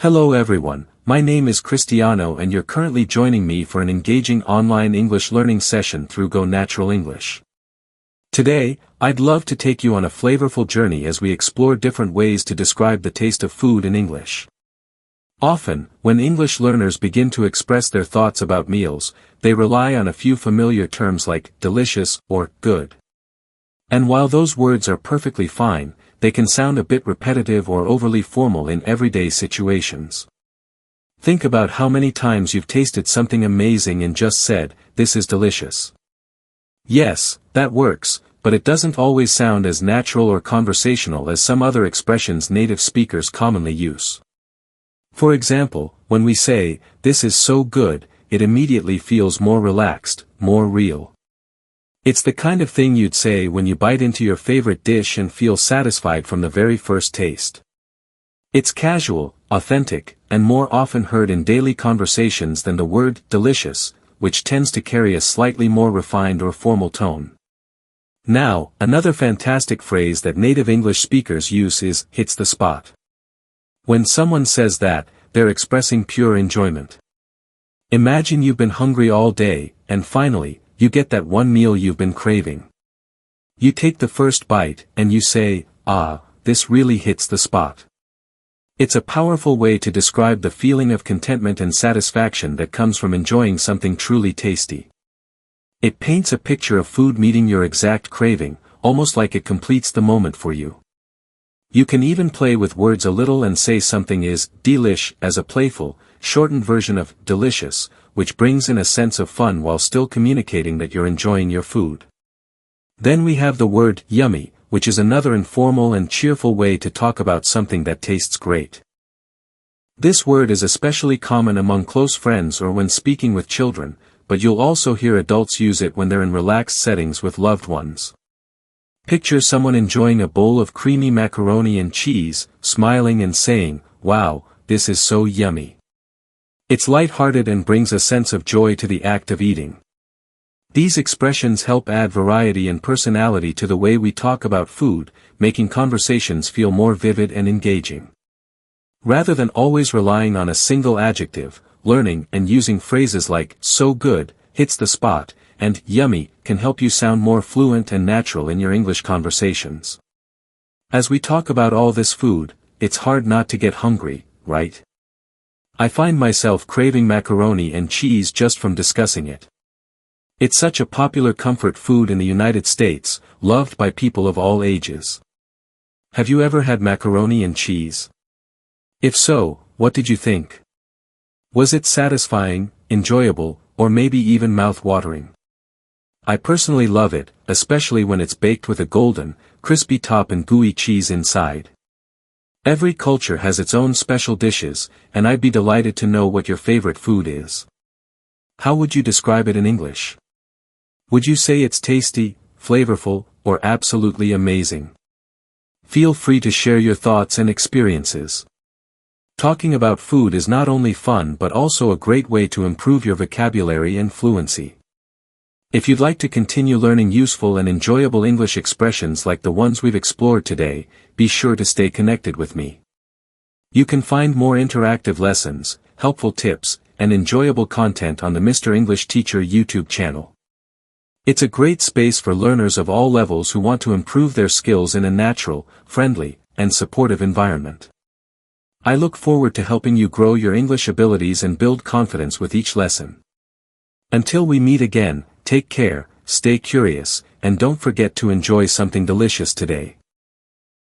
Hello everyone, my name is Cristiano and you're currently joining me for an engaging online English learning session through Go Natural English. Today, I'd love to take you on a flavorful journey as we explore different ways to describe the taste of food in English. Often, when English learners begin to express their thoughts about meals, they rely on a few familiar terms like delicious or good. And while those words are perfectly fine, they can sound a bit repetitive or overly formal in everyday situations. Think about how many times you've tasted something amazing and just said, "This is delicious." Yes, that works, but it doesn't always sound as natural or conversational as some other expressions native speakers commonly use. For example, when we say, "This is so good," it immediately feels more relaxed, more real. It's the kind of thing you'd say when you bite into your favorite dish and feel satisfied from the very first taste. It's casual, authentic, and more often heard in daily conversations than the word delicious, which tends to carry a slightly more refined or formal tone. Now, another fantastic phrase that native English speakers use is hits the spot. When someone says that, they're expressing pure enjoyment. Imagine you've been hungry all day, and finally, you get that one meal you've been craving. You take the first bite, and you say, "Ah, this really hits the spot." It's a powerful way to describe the feeling of contentment and satisfaction that comes from enjoying something truly tasty. It paints a picture of food meeting your exact craving, almost like it completes the moment for you. You can even play with words a little and say something is delish as a playful, shortened version of delicious, which brings in a sense of fun while still communicating that you're enjoying your food. Then we have the word yummy, which is another informal and cheerful way to talk about something that tastes great. This word is especially common among close friends or when speaking with children, but you'll also hear adults use it when they're in relaxed settings with loved ones. Picture someone enjoying a bowl of creamy macaroni and cheese, smiling and saying, "Wow, this is so yummy." It's light-hearted and brings a sense of joy to the act of eating. These expressions help add variety and personality to the way we talk about food, making conversations feel more vivid and engaging. Rather than always relying on a single adjective, learning and using phrases like "so good," "hits the spot," and "yummy" can help you sound more fluent and natural in your English conversations. As we talk about all this food, it's hard not to get hungry, right? I find myself craving macaroni and cheese just from discussing it. It's such a popular comfort food in the United States, loved by people of all ages. Have you ever had macaroni and cheese? If so, what did you think? Was it satisfying, enjoyable, or maybe even mouth-watering? I personally love it, especially when it's baked with a golden, crispy top and gooey cheese inside. Every culture has its own special dishes, and I'd be delighted to know what your favorite food is. How would you describe it in English? Would you say it's tasty, flavorful, or absolutely amazing? Feel free to share your thoughts and experiences. Talking about food is not only fun but also a great way to improve your vocabulary and fluency. If you'd like to continue learning useful and enjoyable English expressions like the ones we've explored today, be sure to stay connected with me. You can find more interactive lessons, helpful tips, and enjoyable content on the Mr. English Teacher YouTube channel. It's a great space for learners of all levels who want to improve their skills in a natural, friendly, and supportive environment. I look forward to helping you grow your English abilities and build confidence with each lesson. Until we meet again, take care, stay curious, and don't forget to enjoy something delicious today.